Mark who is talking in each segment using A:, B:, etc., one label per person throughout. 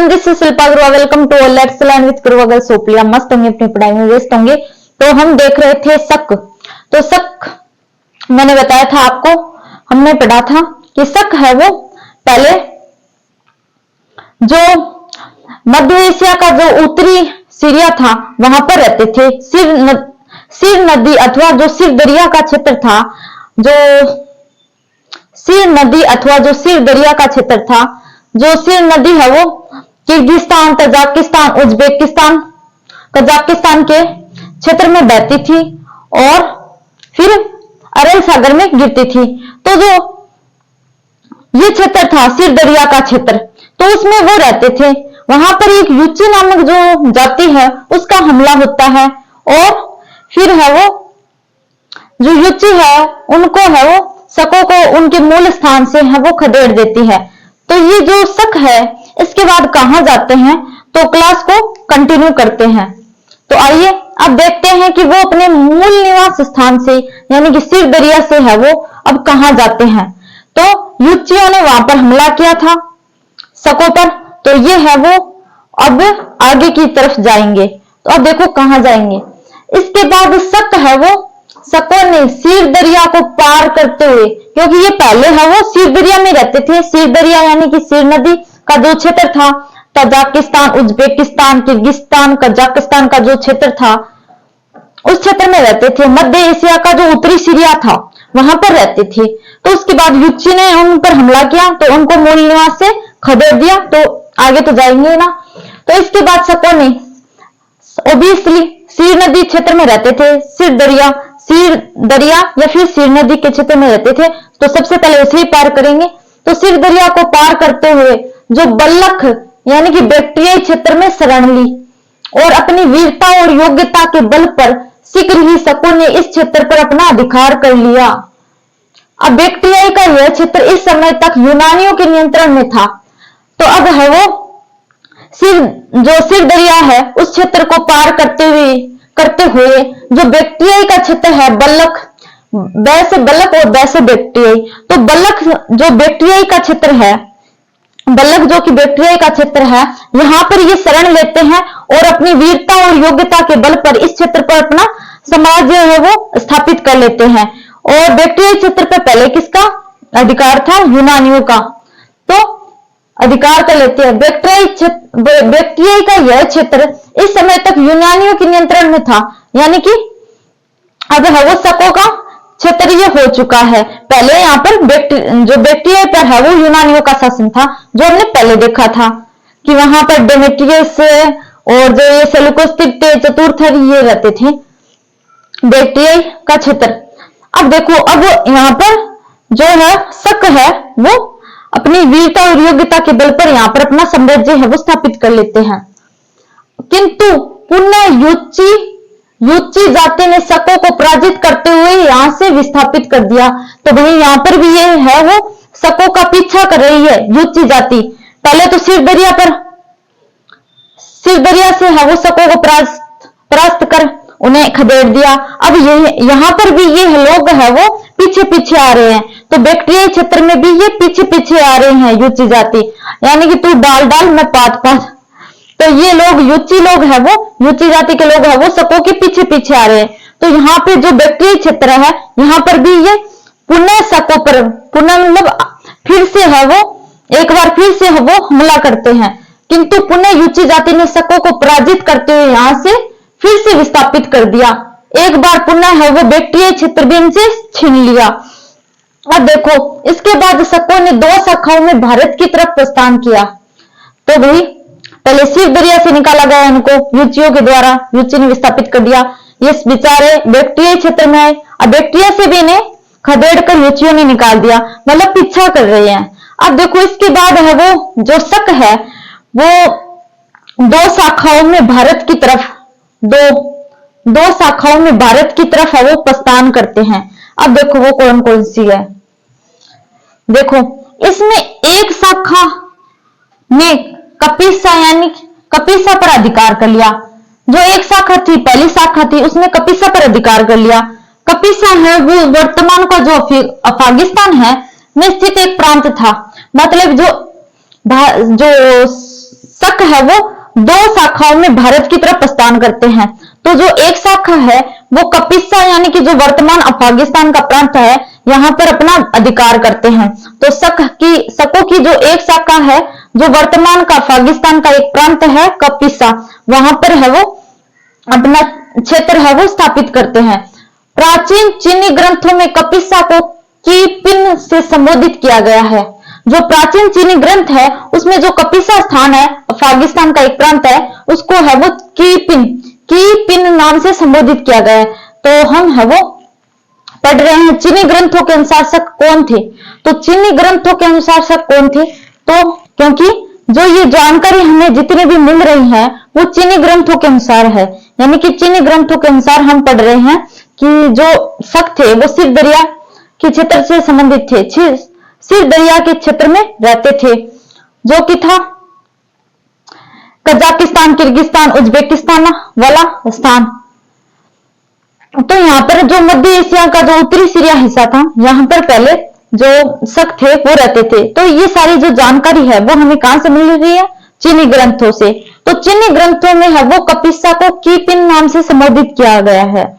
A: Everyone, this is Shilpa Guruwa. Welcome to let's learn with Guruwa girl सोपलिया। मस्त होंगे, अपनी पढ़ाई में व्यस्त होंगे। तो हम देख रहे थे शक। तो शक मैंने बताया था आपको, हमने पढ़ा था कि शक है वो पहले जो मध्य एशिया का जो उत्तरी सीरिया था वहां पर रहते थे। सिर नदी अथवा जो सिर दरिया का क्षेत्र था, जो सिर नदी अथवा जो सिर दरिया का क्षेत्र था, जो सिर नदी है वो किर्गिस्तान, तजाकिस्तान, उज्बेकिस्तान, कजाकिस्तान के क्षेत्र में बहती थी और फिर अरल सागर में गिरती थी। तो जो ये क्षेत्र था सिर दरिया का क्षेत्र, तो उसमें वो रहते थे। वहां पर एक युची नामक जो जाति है उसका हमला होता है और फिर है वो जो युची है उनको है वो शकों को उनके मूल स्थान से है वो खदेड़ देती है। तो ये जो शक है इसके बाद कहां जाते हैं, तो क्लास को कंटिन्यू करते हैं। तो आइए अब देखते हैं कि वो अपने मूल निवास स्थान से यानी कि सिर दरिया से है वो अब कहां जाते हैं। तो युचियों ने वहां पर हमला किया था शकों पर, तो ये है वो अब आगे की तरफ जाएंगे। तो अब देखो कहां जाएंगे। इसके बाद शक है वो शकों ने सिर दरिया को पार करते हुए, क्योंकि ये पहले है वो सिर दरिया में रहते थे। सिर दरिया यानी कि सिर नदी का जो क्षेत्र था, तजाकिस्तान, उज्बेकिस्तान, किर्गिस्तान, कजाकिस्तान का जो क्षेत्र था उस क्षेत्र में रहते थे। मध्य एशिया का जो उत्तरी सीरिया था वहां पर रहते थे। तो उसके बाद युची ने उन पर हमला किया तो उनको मूल निवास से खदेड़ दिया। तो आगे तो जाएंगे ना। तो इसके बाद शकों ने ओबियसली सिर नदी क्षेत्र में रहते थे। सिर दरिया या फिर सिर नदी के क्षेत्र में रहते थे, तो सबसे पहले उसे ही पार करेंगे। तो सिर दरिया को पार करते हुए जो बल्लख यानी कि बैक्टीरियाई क्षेत्र में शरण ली और अपनी वीरता और योग्यता के बल पर शीघ्र ही शकों ने इस क्षेत्र पर अपना अधिकार कर लिया। अब बैक्टीरियाई का यह क्षेत्र इस समय तक यूनानियों के नियंत्रण में था। तो अब है वो सिर दरिया है उस क्षेत्र को पार करते हुए जो बैक्टीरियाई का क्षेत्र है, बल्लख, वैसे बल्लख और वैसे बैक्टीरियाई। तो बल्लख जो बैक्टीरियाई का क्षेत्र है, बल्लख जो कि बैक्टीरिया का क्षेत्र है, यहाँ पर ये शरण लेते हैं और अपनी वीरता और योग्यता के बल पर इस क्षेत्र पर अपना साम्राज्य है वो स्थापित कर लेते हैं। और बैक्टीरिया क्षेत्र पर पहले किसका अधिकार था? यूनानियों का। तो अधिकार कर लेते हैं। बैक्टीरिया का यह क्षेत्र इस समय तक यूनानियों के नियंत्रण में था, यानी कि अब है वो शकों का क्षेत्र ये हो चुका है। पहले यहाँ पर जो बैक्टीरिया पर है वो यूनानियों का शासन था, जो हमने पहले देखा था कि वहां पर डेमेट्रियस और जो ये सेल्यूकोस चतुर्थर ये रहते थे बैक्टीरिया का क्षेत्र। अब देखो अब यहाँ पर जो है शक है वो अपनी वीरता और योग्यता के बल पर यहाँ पर अपना साम्राज्य है वो स्थापित कर लेते हैं। किंतु पुनः युची जाति ने शकों को पराजित करते हुए यहां से विस्थापित कर दिया। तो भाई यहाँ पर भी ये है वो शकों का पीछा कर रही है युची जाति। पहले तो सिर दरिया से है वो शकों को परास्त कर उन्हें खदेड़ दिया। अब यहाँ पर भी ये लोग है वो पीछे आ रहे हैं। तो बैक्टीरिया क्षेत्र में भी ये पीछे आ रहे हैं युची जाति, यानी कि तू डाल मैं पात। तो ये लोग युची जाति के लोग है वो शकों के पीछे आ रहे हैं। तो यहाँ पे जो बैक्टीरिया क्षेत्र है यहाँ पर भी ये पुनः शकों पर मतलब फिर से है वो एक बार फिर से है वो हमला करते हैं। किंतु पुनः युची जाति ने शकों को पराजित करते हुए यहाँ से फिर से विस्थापित कर दिया। एक बार पुनः है वो बैक्टीरिया क्षेत्र भी इनसे छीन लिया। अब देखो इसके बाद शकों ने 2 शाखाओं में भारत की तरफ प्रस्थान किया। तो भाई पहले सिर दरिया से निकाला गया इनको युचियों के द्वारा, युची ने विस्थापित कर दिया। ये बेचारे बैक्टीरिया क्षेत्र में आए। अब बैक्टीरिया से भी इन्हें खदेड़ कर युचियों ने निकाल दिया, मतलब पीछा कर रहे हैं। अब देखो इसके बाद है वो जो शक है वो 2 शाखाओं में भारत की तरफ दो शाखाओं में भारत की तरफ है वो प्रस्थान करते हैं। अब देखो वो कौन कौन सी है। देखो इसमें एक शाखा में कपिसा पर अधिकार कर लिया। जो एक शाखा थी, पहली शाखा थी, उसने कपिसा पर अधिकार कर लिया। कपिसा है वो वर्तमान का जो अफगानिस्तान है में स्थित एक प्रांत था। मतलब जो शक है वो दो शाखाओं में भारत की तरफ प्रस्थान करते हैं। तो जो एक शाखा है वो कपिसा यानी कि जो वर्तमान अफगानिस्तान का प्रांत है यहाँ पर अपना अधिकार करते हैं। तो शकों की जो एक शाखा है जो वर्तमान का अफगानिस्तान का एक प्रांत है कपिसा, वहां पर है वो अपना क्षेत्र है वो स्थापित करते हैं। प्राचीन चीनी ग्रंथों में कपिसा को कीपिन से संबोधित किया गया है। जो प्राचीन चीनी ग्रंथ है उसमें जो कपिसा स्थान है अफगानिस्तान का एक प्रांत है उसको है वो कीपिन नाम से संबोधित किया गया है। तो हम है वो पढ़ रहे हैं चीनी ग्रंथों के अनुसार शक कौन थे। तो चीनी ग्रंथों के अनुसार शक कौन थे, तो क्योंकि जो ये जानकारी हमें जितनी भी मिल रही है वो चीनी ग्रंथों के अनुसार है, यानी कि चीनी ग्रंथों के अनुसार हम पढ़ रहे हैं कि जो शक थे वो सिर दरिया के क्षेत्र से संबंधित थे, सिर दरिया के क्षेत्र में रहते थे जो कि था कजाकिस्तान, किर्गिस्तान, उज्बेकिस्तान वाला स्थान। तो यहाँ पर जो मध्य एशिया का जो उत्तरी सीरिया हिस्सा था यहाँ पर पहले जो शक थे वो रहते थे। तो ये सारी जो जानकारी है वो हमें कहां से मिल रही है, चीनी ग्रंथों से। तो चीनी ग्रंथों में है वो कपिसा को कीपिन नाम से संबोधित किया गया है।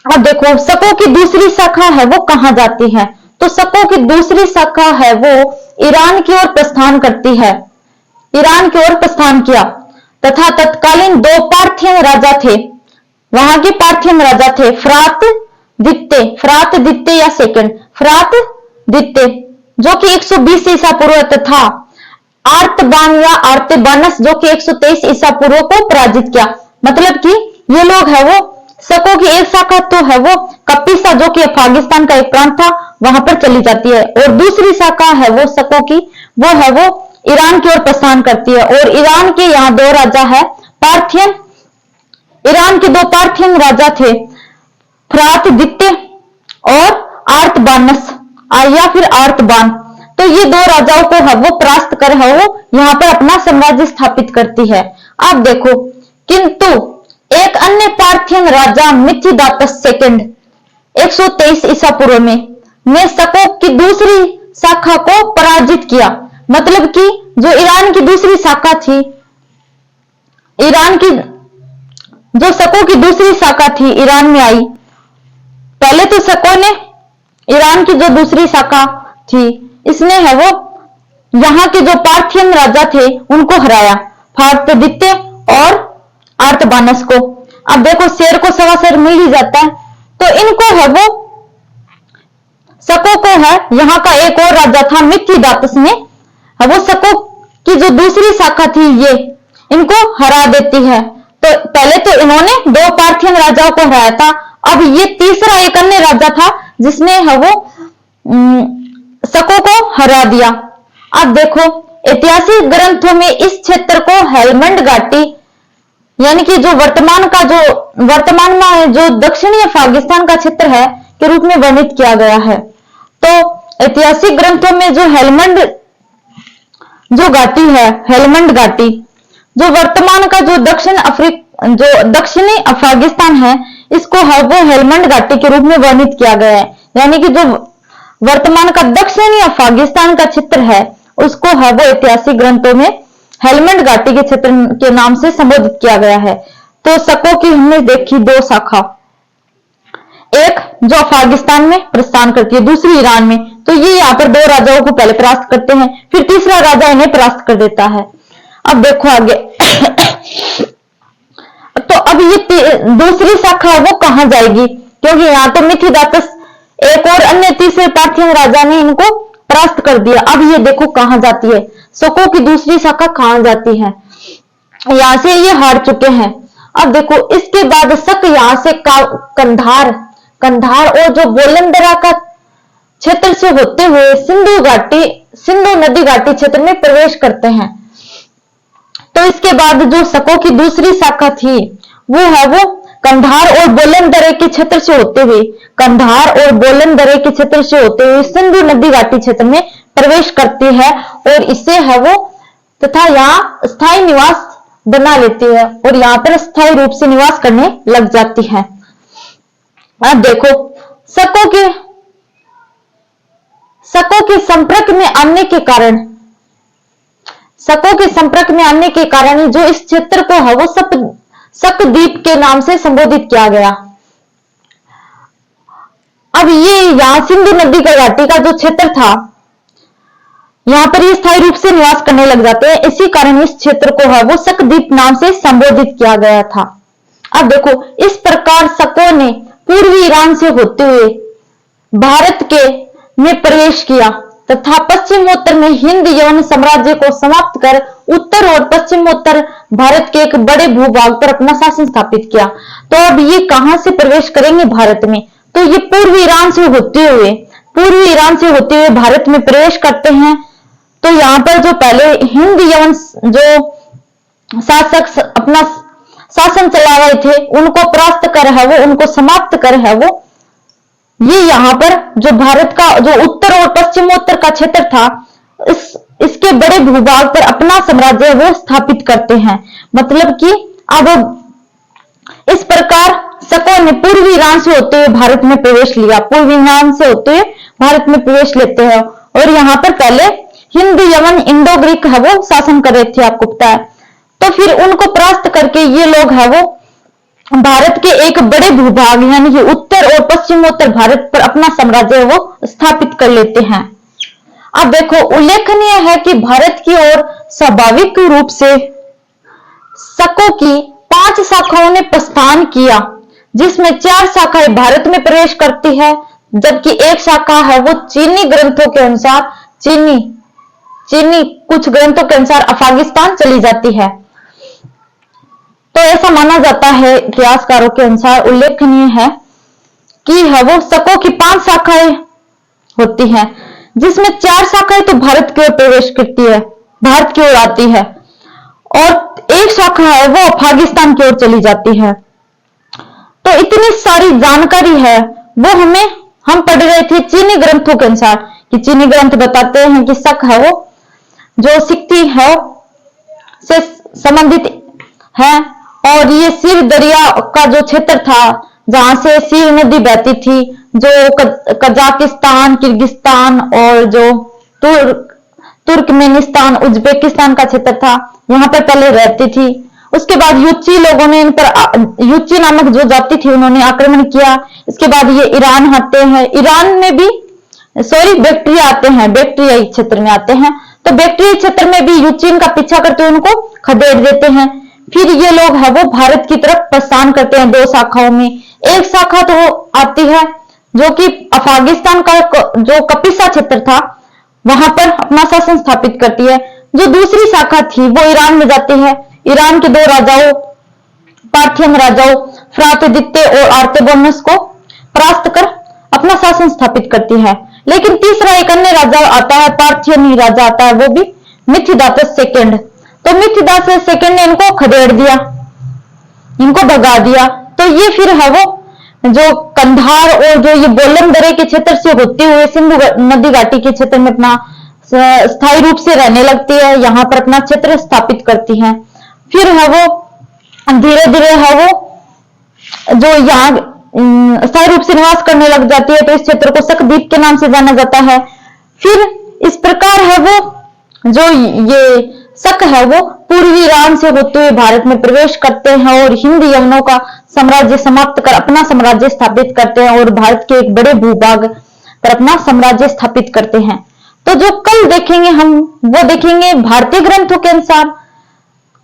A: अब देखो शकों की दूसरी शाखा है वो कहां जाती है, तो शकों की दूसरी शाखा है वो ईरान की ओर प्रस्थान करती है। ईरान की ओर प्रस्थान किया तथा तत्कालीन दो पार्थियन राजा थे, वहां के पार्थियन राजा थे फ्रात द्वितीय या सेकंड फ्रात द्वितीय जो कि 120 ईसा पूर्व तथा आर्तबान या आर्तेबानस जो कि 123 ईसा पूर्व को पराजित किया। मतलब कि ये लोग है वो शकों की एक शाखा तो है वो कपिसा जो कि अफगानिस्तान का एक प्रांत था वहां पर चली जाती है, और दूसरी शाखा है वो शकों की वो है वो ईरान की ओर प्रस्थान करती है। और ईरान के यहाँ दो राजा है पार्थियन, ईरान के दो पार्थियन राजा थे फ्रात द्वितीय और आर्तबानस या फिर आर्तबान। तो ये दो राजाओं को है वो परास्त कर है वो यहाँ पर अपना साम्राज्य स्थापित करती है। अब देखो किंतु एक अन्य पार्थियन राजा मिथिदातस सेकंड 123 ईसा पूर्व में ने शकों की दूसरी शाखा को पराजित किया। मतलब कि जो ईरान की दूसरी शाखा थी, ईरान की जो शकों की दूसरी शाखा थी ईरान में आई, पहले तो शकों ने ईरान की जो दूसरी शाखा थी इसने है वो यहाँ के जो पार्थियन राजा थे उनको हराया, फार्त द्वितीय और आर्तबानस को। अब देखो शेर को सवा शेर मिल ही जाता है, तो इनको है वो शकों को है यहाँ का एक और राजा था मिथिदातस ने है वो शकों की जो दूसरी शाखा थी ये इनको हरा देती है। तो पहले तो इन्होंने दो पार्थियन राजाओं को हराया था, अब ये तीसरा एक अन्य राजा था जिसने है वो शकों को हरा दिया। अब देखो ऐतिहासिक ग्रंथों में इस क्षेत्र को हेलमंड घाटी यानी कि जो वर्तमान में जो दक्षिणी अफगानिस्तान का क्षेत्र है के रूप में वर्णित किया गया है। तो ऐतिहासिक ग्रंथों में जो हेलमंड जो घाटी है, हेलमंड घाटी जो वर्तमान का जो दक्षिणी अफगानिस्तान है इसको है वो हेलमंड घाटी के रूप में वर्णित किया गया है। यानी कि जो वर्तमान का दक्षिणी अफगानिस्तान का क्षेत्र है उसको है वो ऐतिहासिक ग्रंथों में हेलमंड घाटी के क्षेत्र के नाम से संबोधित किया गया है। तो शकों की हमने देखी दो शाखा, एक जो अफगानिस्तान में प्रस्थान करती है, दूसरी ईरान में। तो ये यहाँ पर दो राजाओं को पहले परास्त करते हैं, फिर तीसरा राजा इन्हें परास्त कर देता है। अब देखो आगे तो अब ये दूसरी शाखा वो कहां जाएगी, क्योंकि यहाँ तो मिथिदातस एक और अन्य तीसरे पार्थियन राजा ने इनको परास्त कर दिया। अब ये देखो कहां जाती है, शकों की दूसरी शाखा कहां जाती है, यहां से ये हार चुके हैं। अब देखो इसके बाद शक यहां से कंधार और जो बोलंदरा का क्षेत्र से होते हुए सिंधु नदी घाटी क्षेत्र में प्रवेश करते हैं। तो इसके बाद जो शकों की दूसरी शाखा थी वो है वो कंधार और बोलन दरे के क्षेत्र से होते हुए सिंधु नदी घाटी क्षेत्र में प्रवेश करती है और इससे है वो तथा यहाँ स्थायी निवास बना लेती है और यहाँ पर स्थायी रूप से निवास करने लग जाती है। अब देखो शकों के संपर्क में आने के कारण शकों के संपर्क में आने के कारण ही जो इस क्षेत्र को है वो शकद्वीप के नाम से संबोधित किया गया। अब ये यहाँ सिंधु नदी का घाटी का जो क्षेत्र था, यहाँ पर ये स्थायी रूप से निवास करने लग जाते हैं, इसी कारण इस क्षेत्र को है वो शकद्वीप नाम से संबोधित किया गया था। अब देखो, इस प्रकार शकों ने पूर्वी ईरान से होते हुए भारत के में प्रवेश किया तथा पश्चिमोत्तर में हिंद यवन साम्राज्य को समाप्त कर उत्तर और पश्चिमोत्तर भारत के एक बड़े भूभाग पर अपना शासन स्थापित किया। तो अब ये कहां से प्रवेश करेंगे भारत में? तो ये पूर्वी ईरान से होते हुए भारत में प्रवेश करते हैं। तो यहाँ पर जो पहले हिंद यवन जो शासक अपना शासन चला रहे थे, उनको परास्त कर है वो, उनको समाप्त कर है वो, ये यहाँ पर जो भारत का जो उत्तर और पश्चिमोत्तर का क्षेत्र था, इसके बड़े भूभाग पर अपना साम्राज्य वो स्थापित करते हैं। मतलब कि अब इस प्रकार शकों ने पूर्वी ईरान से होते हुए भारत में प्रवेश लिया, पूर्वी ईरान से होते हुए भारत में प्रवेश लेते हैं। और यहाँ पर पहले हिंद यवन इंडो ग्रीक है वो शासन कर रहे थे, आपको पता है। तो फिर उनको परास्त करके ये लोग है वो भारत के एक बड़े भूभाग यानी कि उत्तर और पश्चिमोत्तर भारत पर अपना साम्राज्य वो स्थापित कर लेते हैं। अब देखो, उल्लेखनीय है कि भारत की ओर स्वाभाविक रूप से शकों की 5 शाखाओं ने प्रस्थान किया, जिसमें 4 शाखाएं भारत में प्रवेश करती है, जबकि एक शाखा है वो चीनी ग्रंथों के अनुसार कुछ ग्रंथों के अनुसार अफगानिस्तान चली जाती है। तो ऐसा माना जाता है, इतिहासकारों के अनुसार उल्लेखनीय है कि है वो शकों की 5 शाखाएं होती हैं, जिसमें 4 शाखाएं तो भारत की ओर प्रवेश करती है, भारत की ओर आती है, और एक शाखा है वो अफगानिस्तान की ओर चली जाती है। तो इतनी सारी जानकारी है वो हम पढ़ रहे थे चीनी ग्रंथों के अनुसार, कि चीनी ग्रंथ बताते हैं कि शक है वो जो सिक्ति है से संबंधित है, और ये सिर दरिया का जो क्षेत्र था जहां से सिर नदी बहती थी, जो कजाकिस्तान, किर्गिस्तान और जो तुर्कमेनिस्तान, उज्बेकिस्तान का क्षेत्र था, वहां पर पहले रहती थी। उसके बाद यूची लोगों ने इन पर, यूची नामक जो जाति थी, उन्होंने आक्रमण किया। इसके बाद ये ईरान आते हैं, ईरान में भी बैक्ट्रिया आते हैं, बैक्ट्रियाई क्षेत्र में आते हैं। तो बैक्ट्रियाई क्षेत्र में भी यूचीन का पीछा करते हुए उनको खदेड़ देते हैं। फिर ये लोग है वो भारत की तरफ प्रस्थान करते हैं 2 शाखाओं में। एक शाखा तो आती है जो कि अफगानिस्तान का जो कपिसा क्षेत्र था, वहां पर अपना शासन स्थापित करती है। जो दूसरी शाखा थी वो ईरान में जाती है। ईरान के 2 राजाओं, पार्थियन राजाओं फ्रातदित्य और आर्तेबोनस को परास्त कर अपना शासन स्थापित करती है। लेकिन तीसरा एक अन्य राजा आता है, पार्थियन ही राजा आता है, वो भी मिथिदातस सेकंड। तो मिथिदातस सेकंड ने इनको खदेड़ दिया, इनको भगा दिया। तो ये फिर है वो जो कंधार और जो ये बोलन दरे के क्षेत्र से होते हुए सिंधु नदी घाटी के क्षेत्र में अपना स्थायी रूप से रहने लगती है, यहाँ पर अपना क्षेत्र स्थापित करती है। फिर है वो धीरे धीरे है वो जो यहाँ स्थायी रूप से निवास करने लग जाती है, तो इस क्षेत्र को शकद्वीप के नाम से जाना जाता है। फिर इस प्रकार है वो जो ये शक है वो पूर्वी ईरान से होते हुए भारत में प्रवेश करते हैं और हिंद यवनों का साम्राज्य समाप्त कर अपना साम्राज्य स्थापित करते हैं और भारत के एक बड़े भूभाग पर अपना साम्राज्य स्थापित करते हैं। तो जो कल देखेंगे हम वो देखेंगे भारतीय ग्रंथों के अनुसार।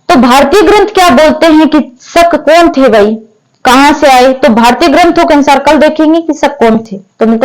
A: तो भारतीय ग्रंथ क्या बोलते हैं कि शक कौन थे भाई, कहां से आए? तो भारतीय ग्रंथों के अनुसार कल देखेंगे कि शक कौन थे। तो मिलते